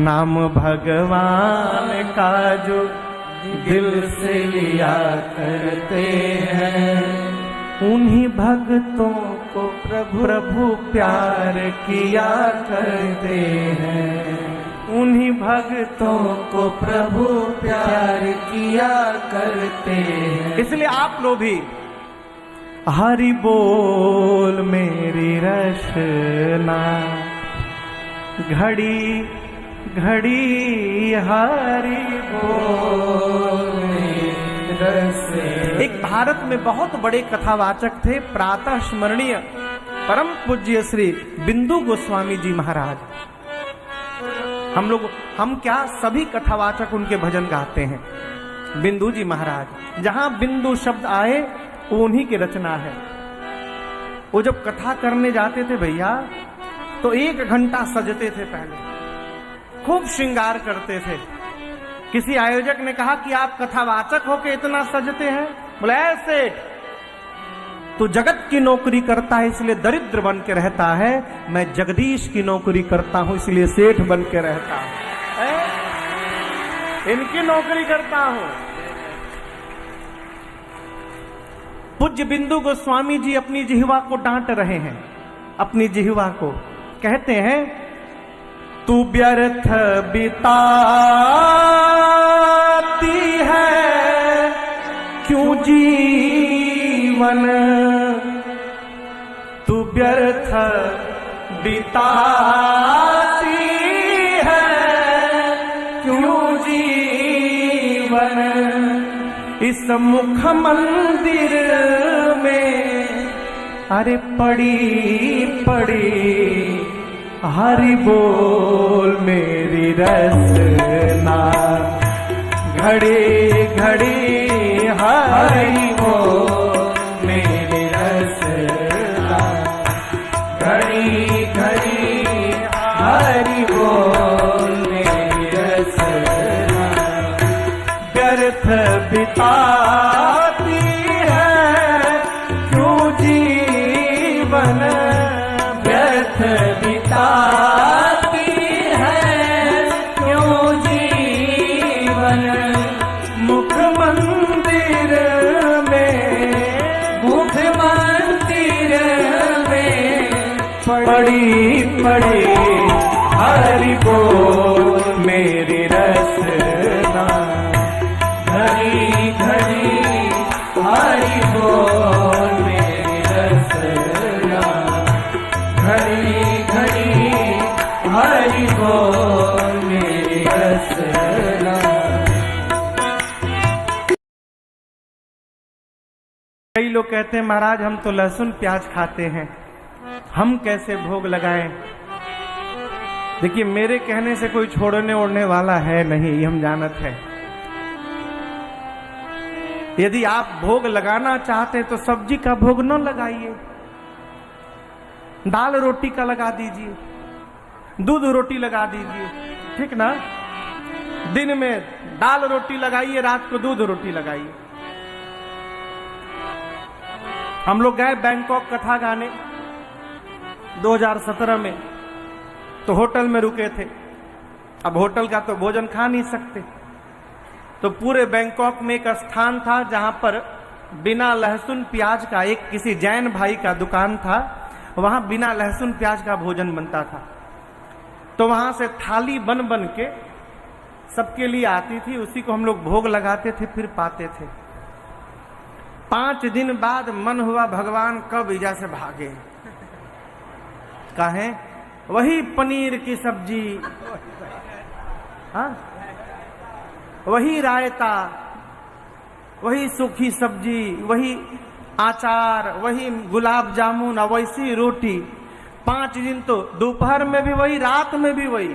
नाम भगवान का जो दिल से लिया करते हैं, उन्हीं भक्तों को प्रभु प्यार किया करते हैं, उन्हीं भक्तों को प्रभु प्यार किया करते हैं। इसलिए आप लोग भी हरि बोल मेरी रचना, घड़ी घड़ी हरि बोल मेरी रचना। एक भारत में बहुत बड़े कथावाचक थे, प्रातः स्मरणीय परम पूज्य श्री बिंदु गोस्वामी जी महाराज। हम क्या सभी कथावाचक उनके भजन गाते हैं। बिंदु जी महाराज, जहां बिंदु शब्द आए वो उन्हीं की रचना है। वो जब कथा करने जाते थे भैया तो 1 घंटा सजते थे, पहले खूब श्रृंगार करते थे। किसी आयोजक ने कहा कि आप कथावाचक होके इतना सजते हैं? बोले ऐसे तू जगत की नौकरी करता है इसलिए दरिद्र बन के रहता है, मैं जगदीश की नौकरी करता हूं इसलिए सेठ बन के रहता हूं, इनकी नौकरी करता हूं। पूज्य बिंदु गोस्वामी जी अपनी जिह्वा को डांट रहे हैं, अपनी जिह्वा को कहते हैं, तू व्यर्थ बिताती है क्यों जीवन, तू व्यर्थ बिताती है क्यों जीवन, इस मुख मंदिर में अरे पड़ी पड़ी हरि बोल मेरी रचना, घड़ी घड़ी हरि बोल मेरी रचना, घड़ी घड़ी हरि बोल मेरी रचना, व्यर्थ बिताती है क्यों जीवन, व्यर्थ बिताती है क्यों जीवन, मुख मंदिर में, मुख मंदिर में पड़ी पड़ी हरि बोल मेरी रचना, घड़ी घड़ी हरि बोल मेरी रचना, घड़ी घड़ी हरि बोल मेरी रचना। कई लोग कहते हैं महाराज हम तो लहसुन प्याज खाते हैं, हम कैसे भोग लगाएं? देखिए मेरे कहने से कोई छोड़ने ओढ़ने वाला है नहीं, ये हम जानत है। यदि आप भोग लगाना चाहते तो सब्जी का भोग न लगाइए, दाल रोटी का लगा दीजिए, दूध रोटी लगा दीजिए, ठीक ना? दिन में दाल रोटी लगाइए, रात को दूध रोटी लगाइए। हम लोग गए बैंकॉक कथा गाने 2017 में, तो होटल में रुके थे। अब होटल का तो भोजन खा नहीं सकते, तो पूरे बैंकॉक में एक स्थान था जहां पर बिना लहसुन प्याज का, एक किसी जैन भाई का दुकान था, वहां बिना लहसुन प्याज का भोजन बनता था। तो वहां से थाली बन बन के सबके लिए आती थी, उसी को हम लोग भोग लगाते थे, फिर पाते थे। 5 दिन बाद मन हुआ भगवान कब इजा से भागे, कहें वही पनीर की सब्जी, हाँ वही रायता, वही सूखी सब्जी, वही आचार, वही गुलाब जामुन और वैसी रोटी। 5 दिन तो दोपहर में भी वही, रात में भी वही।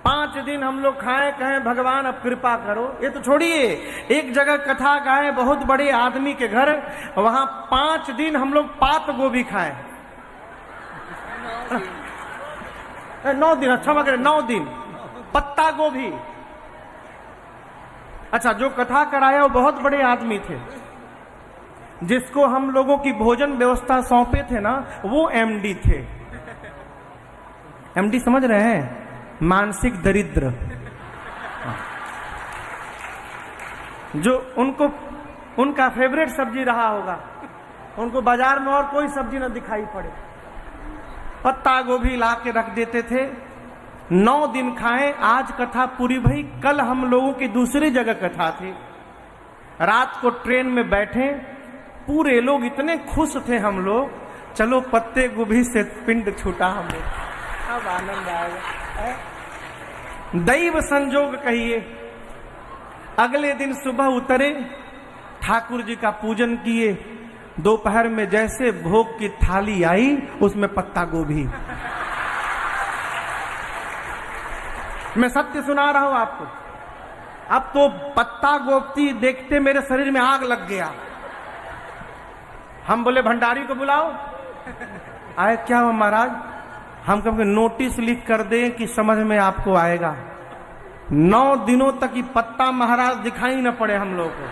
5 दिन हम लोग खाएं, कहें भगवान अब कृपा करो। ये तो छोड़िए, एक जगह कथा गाए बहुत बड़े आदमी के घर, वहां 5 दिन हम लोग पात गोभी खाएं। 9 दिन, अच्छा मगर 9 दिन पत्ता गोभी। अच्छा, जो कथा कराया वो बहुत बड़े आदमी थे, जिसको हम लोगों की भोजन व्यवस्था सौंपे थे ना, वो एमडी थे। एमडी समझ रहे हैं? मानसिक दरिद्र। जो उनका फेवरेट सब्जी रहा होगा, उनको बाजार में और कोई सब्जी न दिखाई पड़े, पत्ता गोभी ला के रख देते थे, 9 दिन खाएं। आज कथा पूरी भई, कल हम लोगों की दूसरी जगह कथा थी। रात को ट्रेन में बैठे, पूरे लोग इतने खुश थे हम लोग, चलो पत्ते गोभी से पिंड छूटा हमें, अब आनंद आएगा। दैव संजोग कहिए। अगले दिन सुबह उतरे, ठाकुर जी का पूजन किए, दोपहर में जैसे भोग की थाली आई उसमें पत्ता गोभी। मैं सत्य सुना रहा हूं आपको। अब तो पत्ता गोभी देखते मेरे शरीर में आग लग गया। हम बोले भंडारी को बुलाओ। आए, क्या हुआ महाराज? हम कभी नोटिस लिख कर दें कि समझ में आपको आएगा। 9 दिनों तक ही पत्ता महाराज दिखाई न पड़े हम लोगों को।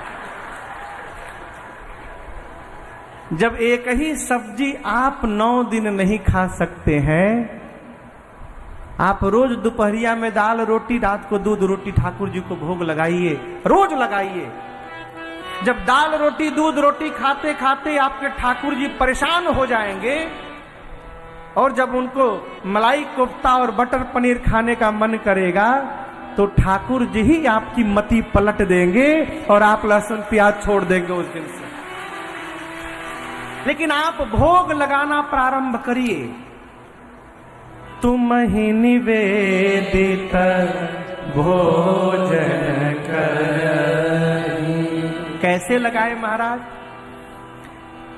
जब एक ही सब्जी आप 9 दिन नहीं खा सकते हैं, आप रोज दोपहरिया में दाल रोटी, रात को दूध रोटी ठाकुर जी को भोग लगाइए, रोज लगाइए। जब दाल रोटी दूध रोटी खाते खाते आपके ठाकुर जी परेशान हो जाएंगे, और जब उनको मलाई कोफ्ता और बटर पनीर खाने का मन करेगा, तो ठाकुर जी ही आपकी मति पलट देंगे और आप लहसुन प्याज छोड़ देंगे उस दिन से। लेकिन आप भोग लगाना प्रारंभ करिए। तुम ही निवेदित भोजन कर। कैसे लगाए महाराज?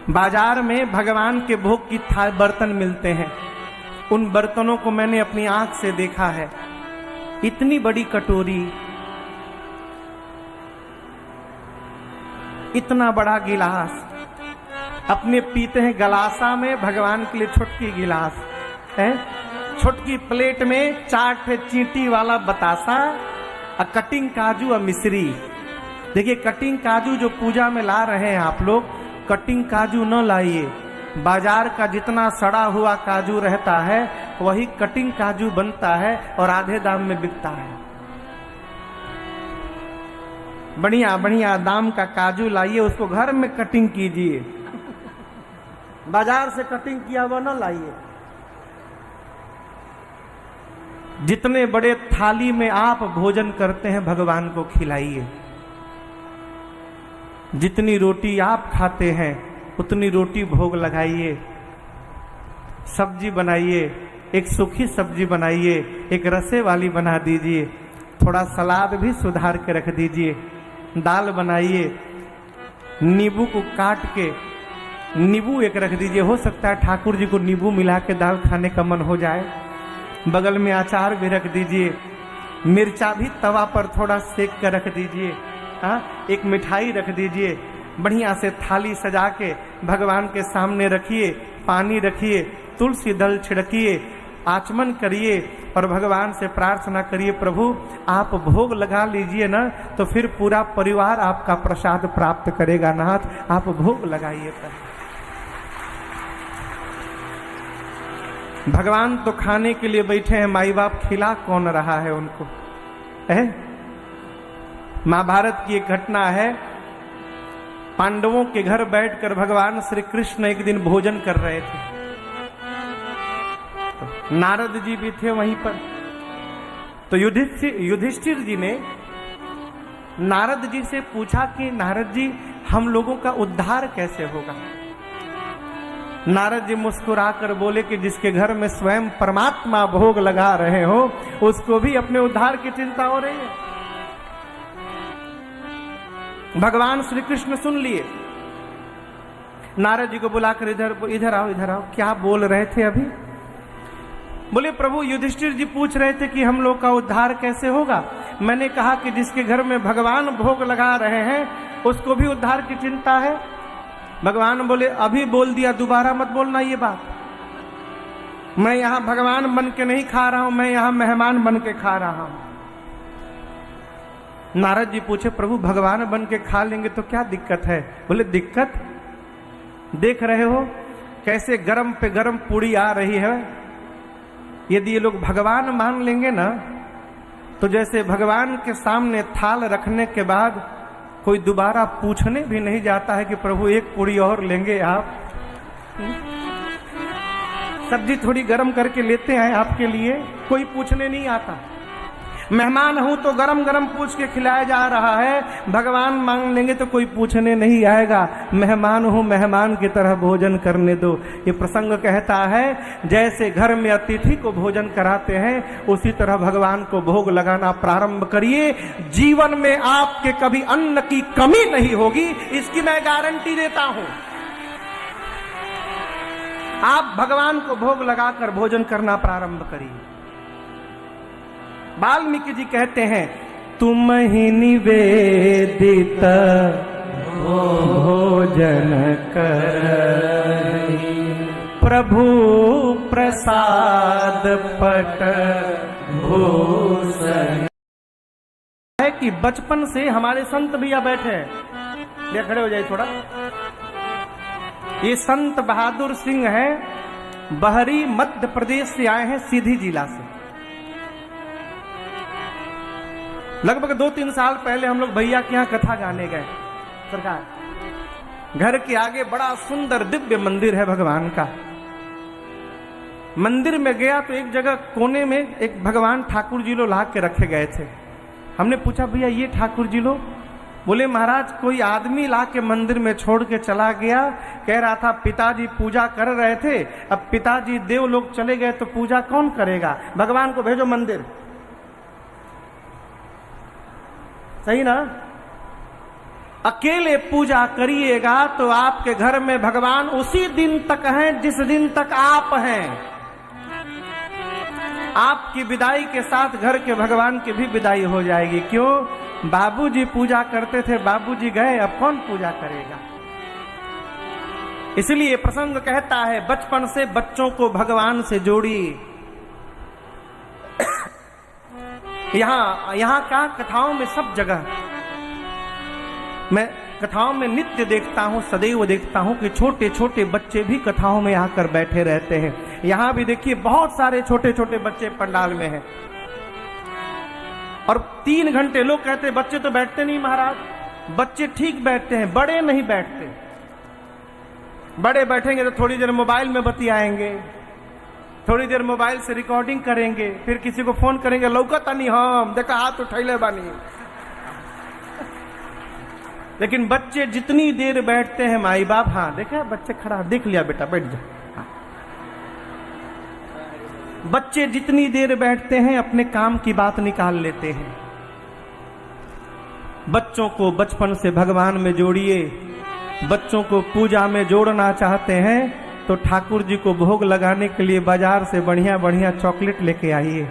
बाजार में भगवान के भोग की बर्तन मिलते हैं। उन बर्तनों को मैंने अपनी आंख से देखा है। इतनी बड़ी कटोरी, इतना बड़ा गिलास, अपने पीते हैं गलासा में, भगवान के लिए छुटकी गिलास है, छुटकी प्लेट में 4 चींटी वाला बतासा और कटिंग काजू और मिश्री। देखिए, कटिंग काजू जो पूजा में ला रहे हैं आप लोग, कटिंग काजू न लाइए। बाजार का जितना सड़ा हुआ काजू रहता है वही कटिंग काजू बनता है और आधे दाम में बिकता है। बढ़िया बढ़िया दाम का काजू लाइए, उसको घर में कटिंग कीजिए, बाजार से कटिंग किया हुआ न लाइए। जितने बड़े थाली में आप भोजन करते हैं भगवान को खिलाइए। जितनी रोटी आप खाते हैं उतनी रोटी भोग लगाइए। सब्जी बनाइए, एक सूखी सब्जी बनाइए, एक रसे वाली बना दीजिए, थोड़ा सलाद भी सुधार के रख दीजिए। दाल बनाइए, नींबू को काट के नींबू एक रख दीजिए। हो सकता है ठाकुर जी को नींबू मिला के दाल खाने का मन हो जाए। बगल में अचार भी रख दीजिए, मिर्चा भी तवा पर थोड़ा सेक कर रख दीजिए। हाँ, एक मिठाई रख दीजिए। बढ़िया से थाली सजा के भगवान के सामने रखिए, पानी रखिए, तुलसी दल छिड़किए, आचमन करिए और भगवान से प्रार्थना करिए, प्रभु आप भोग लगा लीजिए ना, तो फिर पूरा परिवार आपका प्रसाद प्राप्त करेगा। नाथ आप भोग लगाइए। भगवान तो खाने के लिए बैठे हैं, माई बाप खिला कौन रहा है उनको? है महाभारत की एक घटना है। पांडवों के घर बैठकर भगवान श्री कृष्ण एक दिन भोजन कर रहे थे। नारद जी भी थे वहीं पर। तो युधिष्ठिर जी ने नारद जी से पूछा कि नारद जी हम लोगों का उद्धार कैसे होगा? नारद जी मुस्कुराकर बोले कि जिसके घर में स्वयं परमात्मा भोग लगा रहे हो उसको भी अपने उद्धार की चिंता हो रही है। भगवान श्री कृष्ण सुन लिए, नारद जी को बुलाकर इधर आओ, क्या बोल रहे थे अभी? बोले प्रभु युधिष्ठिर जी पूछ रहे थे कि हम लोग का उद्धार कैसे होगा। मैंने कहा कि जिसके घर में भगवान भोग लगा रहे हैं उसको भी उद्धार की चिंता है। भगवान बोले अभी बोल दिया, दोबारा मत बोलना ये बात। मैं यहां भगवान बन के नहीं खा रहा हूं, मैं यहां मेहमान बन के खा रहा हूं। नारद जी पूछे प्रभु भगवान बन के खा लेंगे तो क्या दिक्कत है? बोले दिक्कत देख रहे हो कैसे गरम पे गरम पूड़ी आ रही है, यदि ये लोग भगवान मान लेंगे ना, तो जैसे भगवान के सामने थाल रखने के बाद कोई दोबारा पूछने भी नहीं जाता है कि प्रभु एक पूरी और लेंगे आप, सब्जी थोड़ी गर्म करके लेते हैं आपके लिए, कोई पूछने नहीं आता। मेहमान हूं तो गरम गरम पूछ के खिलाया जा रहा है, भगवान मांग लेंगे तो कोई पूछने नहीं आएगा, मेहमान हूं मेहमान की तरह भोजन करने दो। ये प्रसंग कहता है जैसे घर में अतिथि को भोजन कराते हैं, उसी तरह भगवान को भोग लगाना प्रारंभ करिए। जीवन में आपके कभी अन्न की कमी नहीं होगी, इसकी मैं गारंटी देता हूं। आप भगवान को भोग लगाकर भोजन करना प्रारंभ करिए। वाल्मीकि जी कहते हैं, तुम ही निवेदित भोजन करहि, प्रभु प्रसाद पट भूषण। है कि बचपन से हमारे संत भैया बैठे हैं, ये खड़े हो जाइए थोड़ा। ये संत बहादुर सिंह है, बहरी मध्य प्रदेश से आए हैं, सीधी जिला से। लगभग 2-3 साल पहले हम लोग भैया के यहाँ कथा गाने गए। सरकार घर के आगे बड़ा सुंदर दिव्य मंदिर है भगवान का। मंदिर में गया तो एक जगह कोने में एक भगवान ठाकुर जी लो ला के रखे गए थे। हमने पूछा भैया ये ठाकुर जी लो? बोले महाराज कोई आदमी ला के मंदिर में छोड़ के चला गया, कह रहा था पिताजी पूजा कर रहे थे, अब पिताजी देव लोग चले गए तो पूजा कौन करेगा, भगवान को भेजो मंदिर। सही ना? अकेले पूजा करिएगा तो आपके घर में भगवान उसी दिन तक हैं जिस दिन तक आप हैं। आपकी विदाई के साथ घर के भगवान की भी विदाई हो जाएगी। क्यों? बाबूजी पूजा करते थे, बाबूजी गए, अब कौन पूजा करेगा। इसलिए प्रसंग कहता है बचपन से बच्चों को भगवान से जोड़िए। यहाँ का कथाओं में सब जगह मैं कथाओं में नित्य देखता हूँ, सदैव देखता हूँ कि छोटे छोटे बच्चे भी कथाओं में आकर बैठे रहते हैं। यहाँ भी देखिए बहुत सारे छोटे छोटे बच्चे पंडाल में हैं और 3 घंटे लोग कहते हैं बच्चे तो बैठते नहीं महाराज। बच्चे ठीक बैठते हैं, बड़े नहीं बैठते। बड़े बैठेंगे तो थोड़ी देर मोबाइल में बतियाएंगे, थोड़ी देर मोबाइल से रिकॉर्डिंग करेंगे, फिर किसी को फोन करेंगे, लौकता नहीं हम देखा हाथ उठैले बानी। लेकिन बच्चे जितनी देर बैठते हैं माई बाप, हाँ देखा बच्चे खड़ा, देख लिया बेटा बैठ जा। बच्चे जितनी देर बैठते हैं अपने काम की बात निकाल लेते हैं। बच्चों को बचपन से भगवान में जोड़िए। बच्चों को पूजा में जोड़ना चाहते हैं तो ठाकुर जी को भोग लगाने के लिए बाजार से बढ़िया बढ़िया चॉकलेट लेके आइए।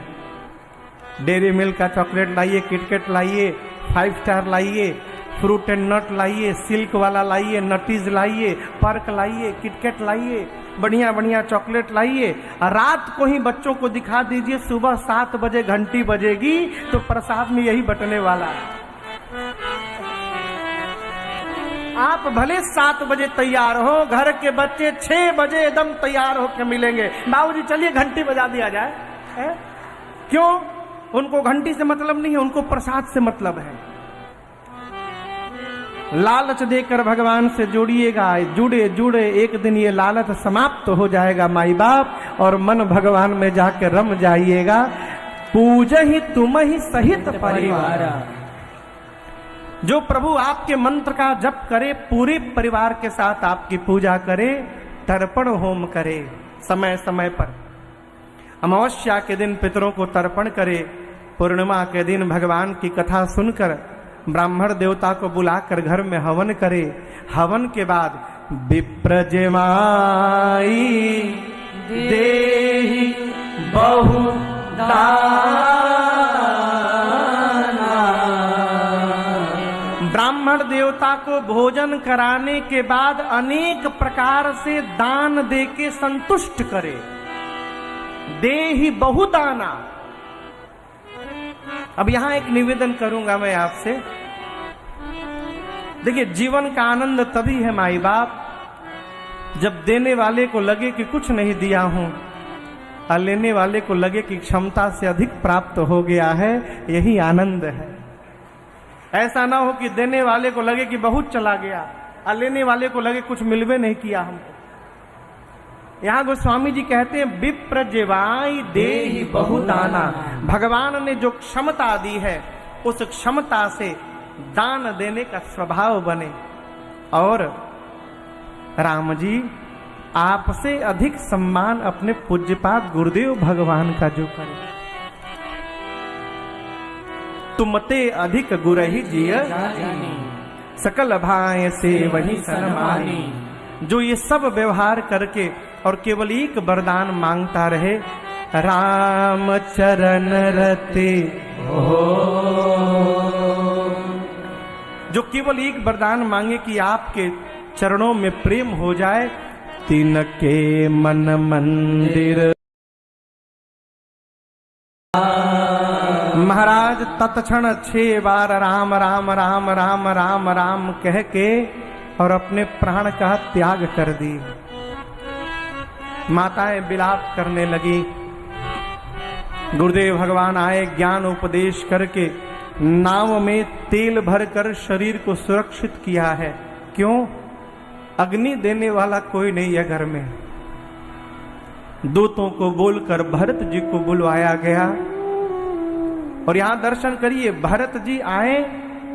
डेयरी मिल्क का चॉकलेट लाइए, किटकैट लाइए, 5 स्टार लाइए, फ्रूट एंड नट लाइए, सिल्क वाला लाइए, नटीज लाइए, पर्क लाइए, किटकैट लाइए, बढ़िया बढ़िया चॉकलेट लाइए। रात को ही बच्चों को दिखा दीजिए सुबह 7 बजे घंटी बजेगी तो प्रसाद में यही बटने वाला है। आप भले 7 बजे तैयार हो, घर के बच्चे 6 बजे एकदम तैयार होकर मिलेंगे। बाबूजी चलिए घंटी बजा दिया जाए है? क्यों? उनको घंटी से मतलब नहीं है, उनको प्रसाद से मतलब है। लालच देकर भगवान से जोड़िएगा, जुड़े जुड़े एक दिन ये लालच समाप्त हो जाएगा माई बाप, और मन भगवान में जाकर रम जाइएगा। पूज ही तुम ही सहित परिवार। जो प्रभु आपके मंत्र का जप करे, पूरे परिवार के साथ आपकी पूजा करे, तर्पण होम करे समय समय पर। अमावस्या के दिन पितरों को तर्पण करे, पूर्णिमा के दिन भगवान की कथा सुनकर ब्राह्मण देवता को बुलाकर घर में हवन करे। हवन के बाद विप्रजमाई देहि बहु ब्राह्मण देवता को भोजन कराने के बाद अनेक प्रकार से दान देके संतुष्ट करे। देहि बहुदाना। अब यहां एक निवेदन करूंगा मैं आपसे। देखिए जीवन का आनंद तभी है माई बाप जब देने वाले को लगे कि कुछ नहीं दिया हूं, और लेने वाले को लगे कि क्षमता से अधिक प्राप्त हो गया है, यही आनंद है। ऐसा ना हो कि देने वाले को लगे कि बहुत चला गया और लेने वाले को लगे कुछ मिलवे नहीं किया हमको। यहाँ गोस्वामी जी कहते हैं विप्र जेवाई देहि बहुदाना, भगवान ने जो क्षमता दी है उस क्षमता से दान देने का स्वभाव बने। और राम जी आपसे अधिक सम्मान अपने पूज्यपाद गुरुदेव भगवान का जो करे, तुमते अधिक गुरहि जिय सकल भाय से वही सनमानी। जो ये सब व्यवहार करके और केवल एक वरदान मांगता रहे, राम चरण रते हो, जो केवल एक वरदान मांगे कि आपके चरणों में प्रेम हो जाए, तिनके मन मंदिर। महाराज तत्क्षण 6 बार राम राम राम राम राम राम कह के और अपने प्राण का त्याग कर दी। माताएं विलाप करने लगी। गुरुदेव भगवान आए, ज्ञान उपदेश करके नाव में तेल भरकर शरीर को सुरक्षित किया है। क्यों? अग्नि देने वाला कोई नहीं है घर में। दूतों को बोलकर भरत जी को बुलवाया गया। और यहां दर्शन करिए, भरत जी आए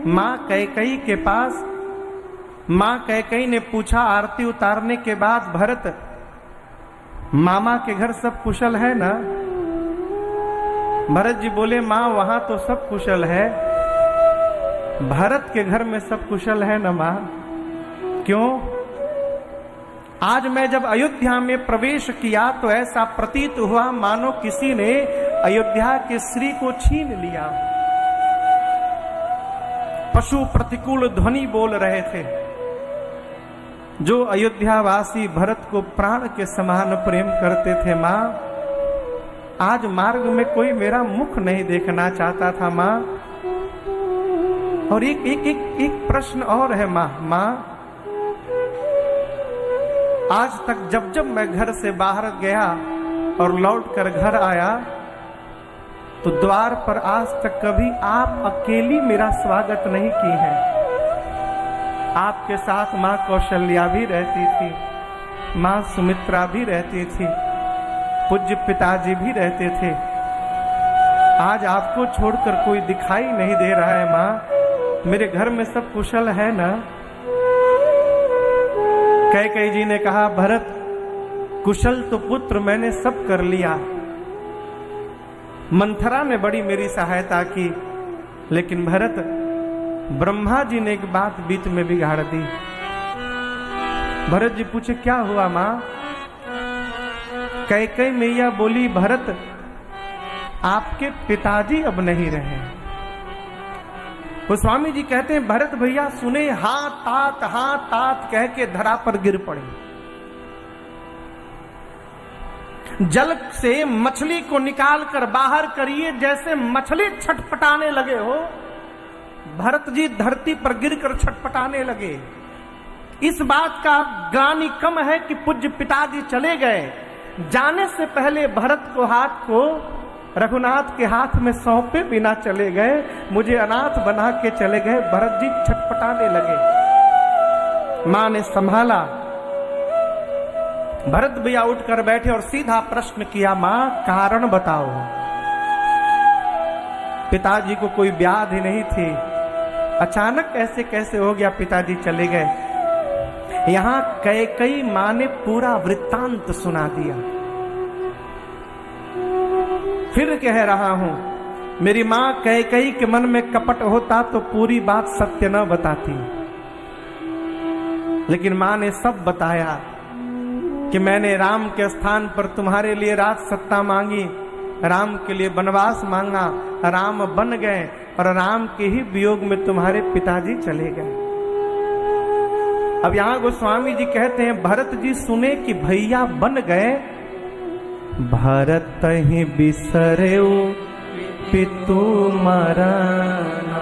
मां कैकेयी के पास। मां कैकेयी ने पूछा आरती उतारने के बाद, भरत मामा के घर सब कुशल है ना? भरत जी बोले, मां वहां तो सब कुशल है, भरत के घर में सब कुशल है ना मां? क्यों? आज मैं जब अयोध्या में प्रवेश किया तो ऐसा प्रतीत हुआ मानो किसी ने अयोध्या के श्री को छीन लिया। पशु प्रतिकूल ध्वनि बोल रहे थे। जो अयोध्यावासी भरत को प्राण के समान प्रेम करते थे मां, आज मार्ग में कोई मेरा मुख नहीं देखना चाहता था मां। और एक प्रश्न और है मां, आज तक जब जब मैं घर से बाहर गया और लौटकर घर आया तो द्वार पर आज तक कभी आप अकेली मेरा स्वागत नहीं की है। आपके साथ मां कौशल्या भी रहती थी, मां सुमित्रा भी रहती थी, पूज्य पिताजी भी रहते थे। आज आपको छोड़कर कोई दिखाई नहीं दे रहा है मां। मेरे घर में सब कुशल है ना? कैकेयी जी ने कहा, भरत कुशल तो पुत्र मैंने सब कर लिया। मंथरा ने बड़ी मेरी सहायता की, लेकिन भरत ब्रह्मा जी ने एक बात बीच में बिगाड़ दी। भरत जी पूछे, क्या हुआ मां? कैकेयी मैया बोली, भरत आपके पिताजी अब नहीं रहे। गोस्वामी जी कहते हैं भरत भैया सुने, हाथ तात कह के धरा पर गिर पड़े। जल से मछली को निकाल कर बाहर करिए, जैसे मछली छटपटाने लगे हो, भरत जी धरती पर गिरकर छटपटाने लगे। इस बात का ग्लानि कम है कि पूज्य पिताजी चले गए। जाने से पहले भरत को हाथ को रघुनाथ के हाथ में सौंपे बिना चले गए, मुझे अनाथ बना के चले गए। भरत जी छटपटाने लगे। मां ने संभाला। भरत भैया उठकर बैठे और सीधा प्रश्न किया, मां कारण बताओ। पिताजी को कोई व्याधि नहीं थी, अचानक ऐसे कैसे हो गया पिताजी चले गए। यहां कैकेयी मां ने पूरा वृत्तांत सुना दिया। फिर कह रहा हूं, मेरी मां कैकेयी के मन में कपट होता तो पूरी बात सत्य न बताती, लेकिन मां ने सब बताया कि मैंने राम के स्थान पर तुम्हारे लिए राज सत्ता मांगी, राम के लिए वनवास मांगा, राम बन गए और राम के ही वियोग में तुम्हारे पिताजी चले गए। अब यहां गोस्वामी जी कहते हैं भरत जी सुने कि भैया बन गए, भरत ही बिसरेउ पितु मरना,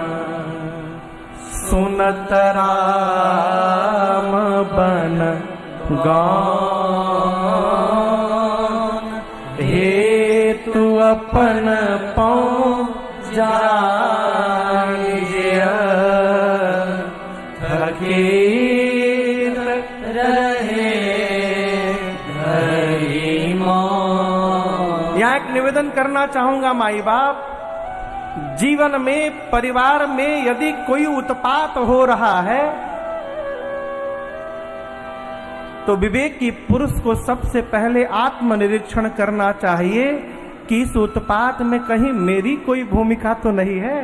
सुनत राम बन गौन, हे अपन पाँव जाइए फकीर रहे हरि मौत। यहाँ एक निवेदन करना चाहूंगा माई बाप, जीवन में परिवार में यदि कोई उत्पात हो रहा है तो विवेकी पुरुष को सबसे पहले आत्मनिरीक्षण करना चाहिए कि इस उत्पात में कहीं मेरी कोई भूमिका तो नहीं है।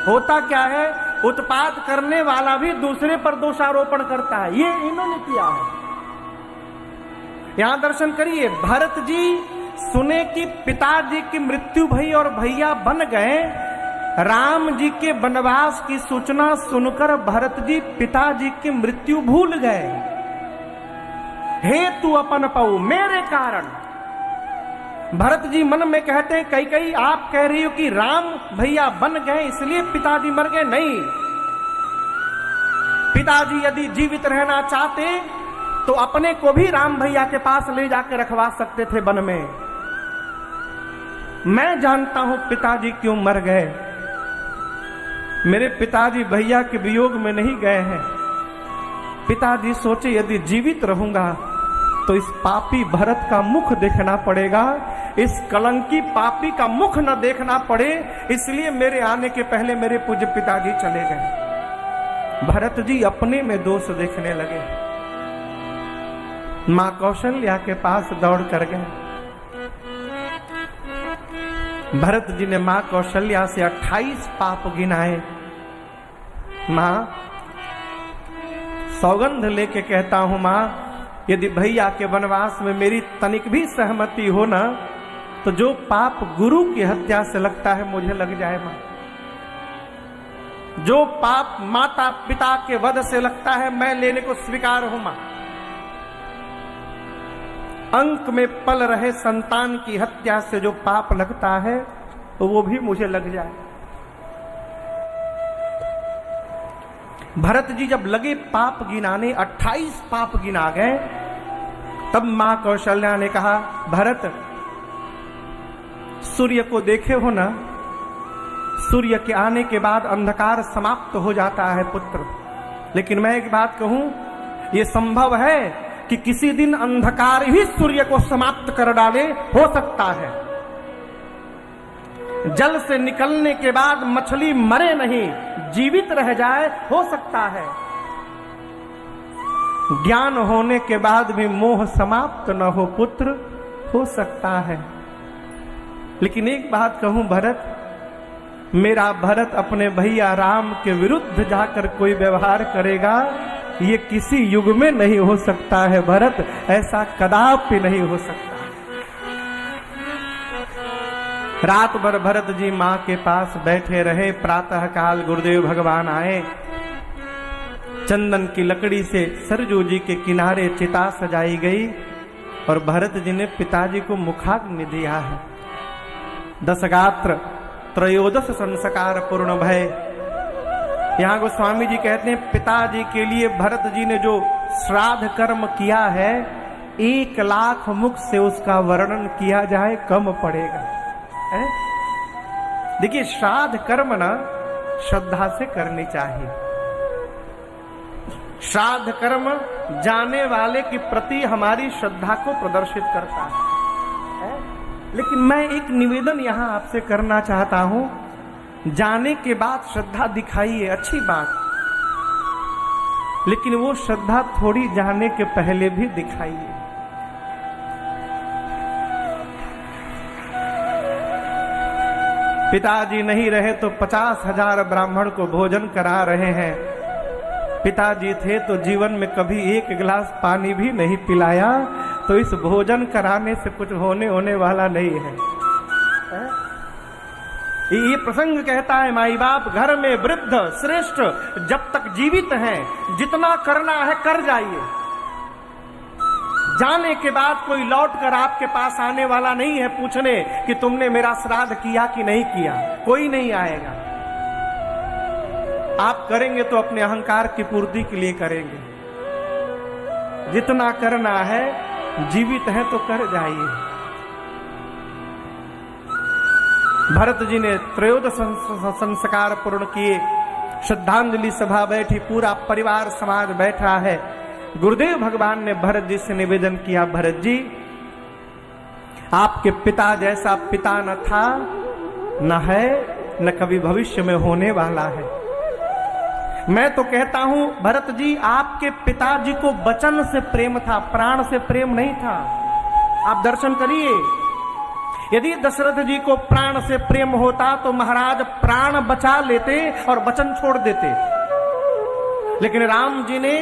होता क्या है, उत्पात करने वाला भी दूसरे पर दोषारोपण करता है, ये इन्होंने किया है। यहां दर्शन करिए, भरत जी सुने कि पिताजी की मृत्यु भई और भैया बन गए। राम जी के वनवास की सूचना सुनकर भरत जी पिताजी की मृत्यु भूल गए। हे तू अपन पऊ, मेरे कारण। भरत जी मन में कहते हैं, कई कई आप कह रही हो कि राम भैया बन गए इसलिए पिताजी मर गए। नहीं, पिताजी यदि जीवित रहना चाहते तो अपने को भी राम भैया के पास ले जाकर रखवा सकते थे वन में। मैं जानता हूं पिताजी क्यों मर गए। मेरे पिताजी भैया के वियोग में नहीं गए हैं। पिताजी सोचे यदि जीवित रहूंगा तो इस पापी भरत का मुख देखना पड़ेगा, इस कलंकी पापी का मुख न देखना पड़े, इसलिए मेरे आने के पहले मेरे पूज्य पिताजी चले गए। भरत जी अपने में दोष देखने लगे। मां कौशल्या के पास दौड़ कर गए। भरत जी ने मां कौशल्या से 28 पाप गिनाए। मां, सौगंध लेके कहता हूं मां, यदि भैया के वनवास में मेरी तनिक भी सहमति हो ना तो जो पाप गुरु की हत्या से लगता है मुझे लग जाए मां। जो पाप माता पिता के वध से लगता है मैं लेने को स्वीकार हूं मां। अंक में पल रहे संतान की हत्या से जो पाप लगता है तो वो भी मुझे लग जाए। भरत जी जब लगे पाप गिनाने, 28 पाप गिना गए, तब मां कौशल्या ने कहा, भरत सूर्य को देखे हो ना, सूर्य के आने के बाद अंधकार समाप्त हो जाता है पुत्र। लेकिन मैं एक बात कहूं, यह संभव है कि किसी दिन अंधकार ही सूर्य को समाप्त कर डाले, हो सकता है। जल से निकलने के बाद मछली मरे नहीं, जीवित रह जाए, हो सकता है। ज्ञान होने के बाद भी मोह समाप्त न हो पुत्र, हो सकता है। लेकिन एक बात कहूं भरत, मेरा भरत अपने भैया राम के विरुद्ध जाकर कोई व्यवहार करेगा, ये किसी युग में नहीं हो सकता है भरत, ऐसा कदापि नहीं हो सकता। रात भर भरत जी मां के पास बैठे रहे। प्रातः काल गुरुदेव भगवान आए। चंदन की लकड़ी से सरजू जी के किनारे चिता सजाई गई और भरत जी ने पिताजी को मुखाग्नि दिया है। दशगात्र त्रयोदश संस्कार पूर्ण भय। यहाँ गोस्वामी जी कहते हैं पिताजी के लिए भरत जी ने जो श्राद्ध कर्म किया है, 1 लाख मुख से उसका वर्णन किया जाए कम पड़ेगा। देखिए, श्राद्ध कर्म ना श्रद्धा से करनी चाहिए। श्राद्ध कर्म जाने वाले के प्रति हमारी श्रद्धा को प्रदर्शित करता है। लेकिन मैं एक निवेदन यहां आपसे करना चाहता हूं, जाने के बाद श्रद्धा दिखाइए, अच्छी बात, लेकिन वो श्रद्धा थोड़ी जाने के पहले भी दिखाइए। पिताजी नहीं रहे तो 50,000 ब्राह्मण को भोजन करा रहे हैं। पिताजी थे तो जीवन में कभी 1 गिलास पानी भी नहीं पिलाया, तो इस भोजन कराने से कुछ होने वाला नहीं है। ये प्रसंग कहता है, माई बाप घर में वृद्ध श्रेष्ठ जब तक जीवित हैं, जितना करना है कर जाइए। जाने के बाद कोई लौट कर आपके पास आने वाला नहीं है पूछने कि तुमने मेरा श्राद्ध किया कि नहीं किया, कोई नहीं आएगा। आप करेंगे तो अपने अहंकार की पूर्ति के लिए करेंगे। जितना करना है, जीवित है तो कर जाइए। भरत जी ने त्रयोदश संस्कार पूर्ण किए, श्रद्धांजलि सभा बैठी, पूरा परिवार समाज बैठा है। गुरुदेव भगवान ने भरत जी से निवेदन किया, भरत जी आपके पिता जैसा पिता न था, न है, न कभी भविष्य में होने वाला है। मैं तो कहता हूं भरत जी, आपके पिताजी को वचन से प्रेम था, प्राण से प्रेम नहीं था। आप दर्शन करिए, यदि दशरथ जी को प्राण से प्रेम होता तो महाराज प्राण बचा लेते और वचन छोड़ देते, लेकिन राम जी ने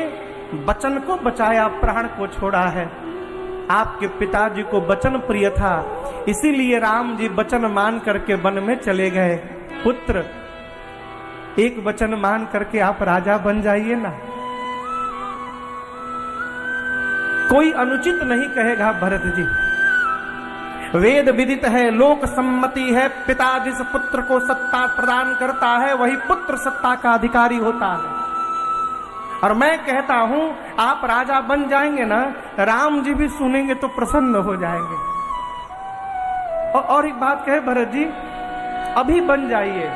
वचन को बचाया, प्राण को छोड़ा है। आपके पिताजी को वचन प्रिय था, इसीलिए राम जी वचन मान करके वन में चले गए। पुत्र, एक वचन मान करके आप राजा बन जाइए ना, कोई अनुचित नहीं कहेगा। भरत जी, वेद विदित है, लोक सम्मति है, पिता जिस पुत्र को सत्ता प्रदान करता है वही पुत्र सत्ता का अधिकारी होता है। और मैं कहता हूं आप राजा बन जाएंगे ना, राम जी भी सुनेंगे तो प्रसन्न हो जाएंगे। और एक बात कहे भरत जी, अभी बन जाइए,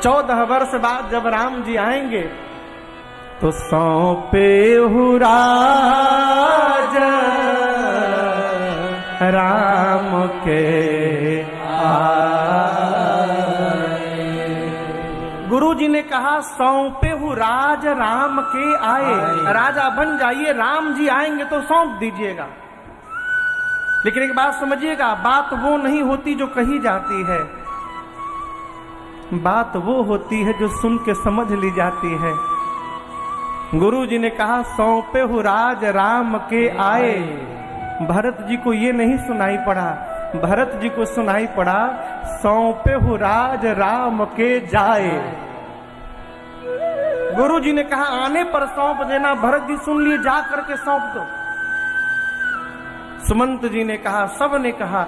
14 वर्ष बाद जब राम जी आएंगे तो सौंपे हूँ राज राम के गुरु जी ने कहा सौंपे हूँ राज राम के आए, राजा बन जाइए, राम जी आएंगे तो सौंप दीजिएगा। लेकिन एक बात समझिएगा, बात वो नहीं होती जो कही जाती है, बात वो होती है जो सुन के समझ ली जाती है। गुरु जी ने कहा सौंपे हूँ राज राम के आए, भरत जी को ये नहीं सुनाई पड़ा, भरत जी को सुनाई पड़ा सौंपे हूँ राज राम के जाए। गुरु जी ने कहा आने पर सौंप देना, भरत जी सुन लिए, जा करके सौंप दो। सुमंत जी ने कहा, सब ने कहा,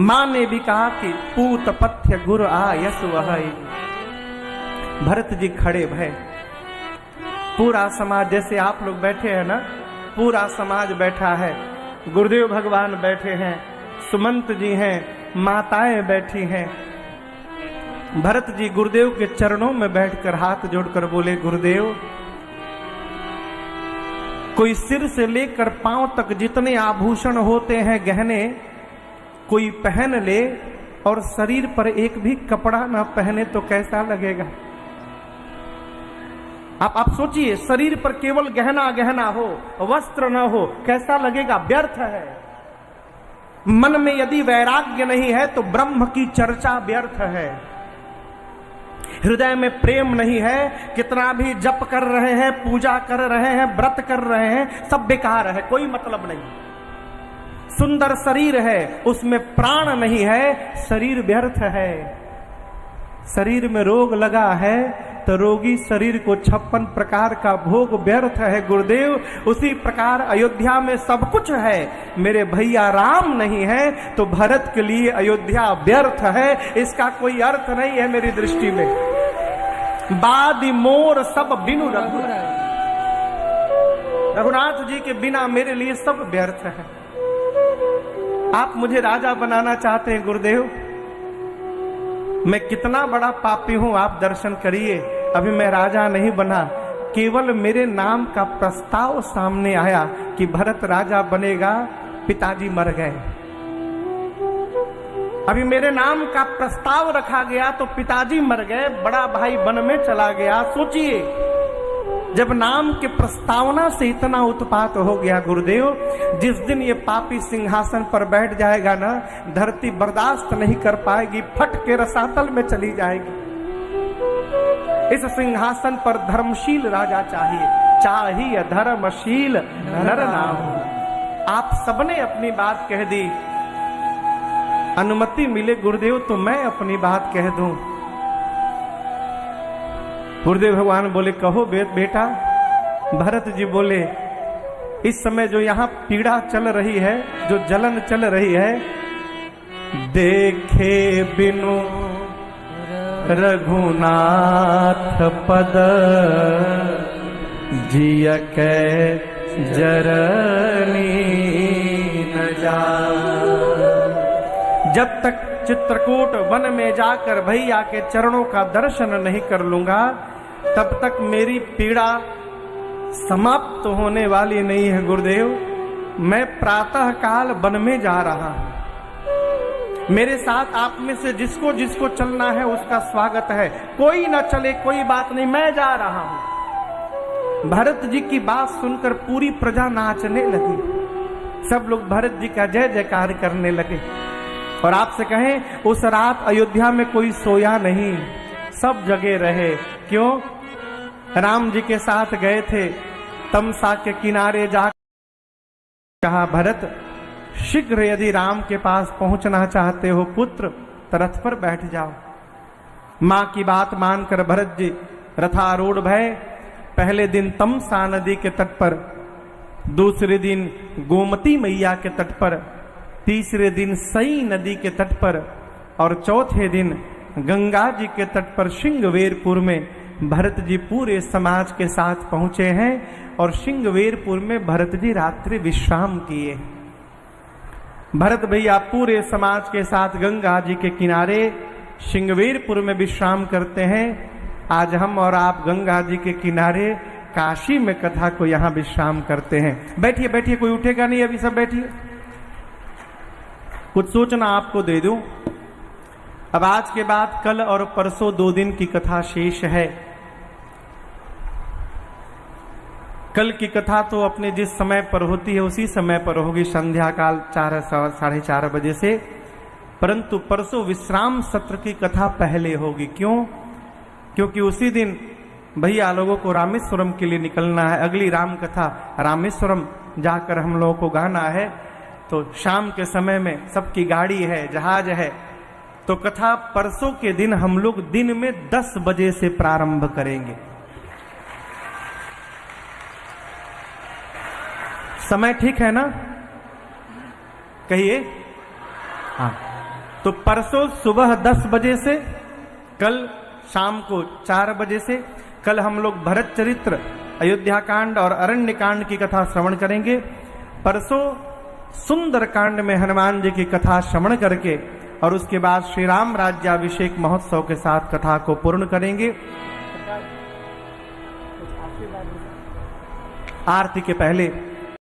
मां ने भी कहा कि पूत पथ्य गुरु आयस वही। भरत जी खड़े भय, पूरा समाज, जैसे आप लोग बैठे हैं ना, पूरा समाज बैठा है, गुरुदेव भगवान बैठे हैं, सुमंत जी हैं, माताएं बैठी हैं। भरत जी गुरुदेव के चरणों में बैठकर हाथ जोड़कर बोले, गुरुदेव कोई सिर से लेकर पांव तक जितने आभूषण होते हैं, गहने, कोई पहन ले और शरीर पर एक भी कपड़ा ना पहने तो कैसा लगेगा? आप सोचिए, शरीर पर केवल गहना गहना हो, वस्त्र न हो, कैसा लगेगा? व्यर्थ है। मन में यदि वैराग्य नहीं है तो ब्रह्म की चर्चा व्यर्थ है। हृदय में प्रेम नहीं है, कितना भी जप कर रहे हैं, पूजा कर रहे हैं, व्रत कर रहे हैं, सब बेकार है, कोई मतलब नहीं। सुंदर शरीर है, उसमें प्राण नहीं है, शरीर व्यर्थ है। शरीर में रोग लगा है तो रोगी शरीर को 56 प्रकार का भोग व्यर्थ है। गुरुदेव, उसी प्रकार अयोध्या में सब कुछ है, मेरे भैया राम नहीं है तो भरत के लिए अयोध्या व्यर्थ है, इसका कोई अर्थ नहीं है मेरी दृष्टि में। बादी मोर सब बिनु रघुनाथ जी के बिना मेरे लिए सब व्यर्थ है। आप मुझे राजा बनाना चाहते हैं गुरुदेव, मैं कितना बड़ा पापी हूं आप दर्शन करिए। अभी मैं राजा नहीं बना, केवल मेरे नाम का प्रस्ताव सामने आया कि भरत राजा बनेगा, पिताजी मर गए। अभी मेरे नाम का प्रस्ताव रखा गया तो पिताजी मर गए, बड़ा भाई वन में चला गया। सोचिए, जब नाम के प्रस्तावना से इतना उत्पात हो गया गुरुदेव, जिस दिन ये पापी सिंहासन पर बैठ जाएगा ना, धरती बर्दाश्त नहीं कर पाएगी, फट के रसातल में चली जाएगी। इस सिंहासन पर धर्मशील राजा चाहिए, चाहिए धर्मशील नर नाम। आप सबने अपनी बात कह दी, अनुमति मिले गुरुदेव तो मैं अपनी बात कह दूं। गुरुदेव भगवान बोले, कहो बेटा। भरत जी बोले, इस समय जो यहाँ पीड़ा चल रही है, जो जलन चल रही है, देखे बिनु रघुनाथ पद जिय के जरनी न जा। जब तक चित्रकूट वन में जाकर भैया के चरणों का दर्शन नहीं कर लूंगा तब तक मेरी पीड़ा समाप्त होने वाली नहीं है गुरुदेव। मैं प्रातः काल वन में जा रहा हूं, मेरे साथ आप में से जिसको जिसको चलना है उसका स्वागत है, कोई ना चले कोई बात नहीं, मैं जा रहा हूं। भरत जी की बात सुनकर पूरी प्रजा नाचने लगी, सब लोग भरत जी का जय जयकार करने लगे। और आपसे कहें उस रात अयोध्या में कोई सोया नहीं, सब जगे रहे। क्यों? राम जी के साथ गए थे, तमसा के किनारे जा कहा भरत शीघ्र यदि राम के पास पहुंचना चाहते हो पुत्र तो रथ पर बैठ जाओ। मां की बात मानकर भरत जी रथारूढ़ भय पहले दिन तमसा नदी के तट पर, दूसरे दिन गोमती मैया के तट पर, तीसरे दिन सई नदी के तट पर और चौथे दिन गंगा जी के तट पर श्रृंगवेरपुर में भरत जी पूरे समाज के साथ पहुंचे हैं। और श्रृंगवेरपुर में भरत जी रात्रि विश्राम किए। भरत भैया पूरे समाज के साथ गंगा जी के किनारे श्रृंगवेरपुर में विश्राम करते हैं। आज हम और आप गंगा जी के किनारे काशी में कथा को यहाँ विश्राम करते हैं। बैठिए बैठिए, कोई उठेगा नहीं, अभी सब बैठिए। कुछ सूचना आपको दे दूं, अब आज के बाद कल और परसों 2 दिन की कथा शेष है। कल की कथा तो अपने जिस समय पर होती है उसी समय पर होगी, संध्या काल 4 साढ़े 4 बजे से, परंतु परसों विश्राम सत्र की कथा पहले होगी। क्यों? क्योंकि उसी दिन भैया लोगों को रामेश्वरम के लिए निकलना है। अगली राम कथा रामेश्वरम जाकर हम लोगों को गाना है, तो शाम के समय में सबकी गाड़ी है, जहाज है, तो कथा परसों के दिन हम लोग दिन में 10 बजे से प्रारंभ करेंगे। समय ठीक है ना? कहिए। हाँ, तो परसों सुबह 10 बजे से, कल शाम को 4 बजे से। कल हम लोग भरत चरित्र, अयोध्या कांड और अरण्य कांड की कथा श्रवण करेंगे। परसों सुंदर कांड में हनुमान जी की कथा श्रवण करके और उसके बाद श्री राम राज्याभिषेक महोत्सव के साथ कथा को पूर्ण करेंगे। आरती के पहले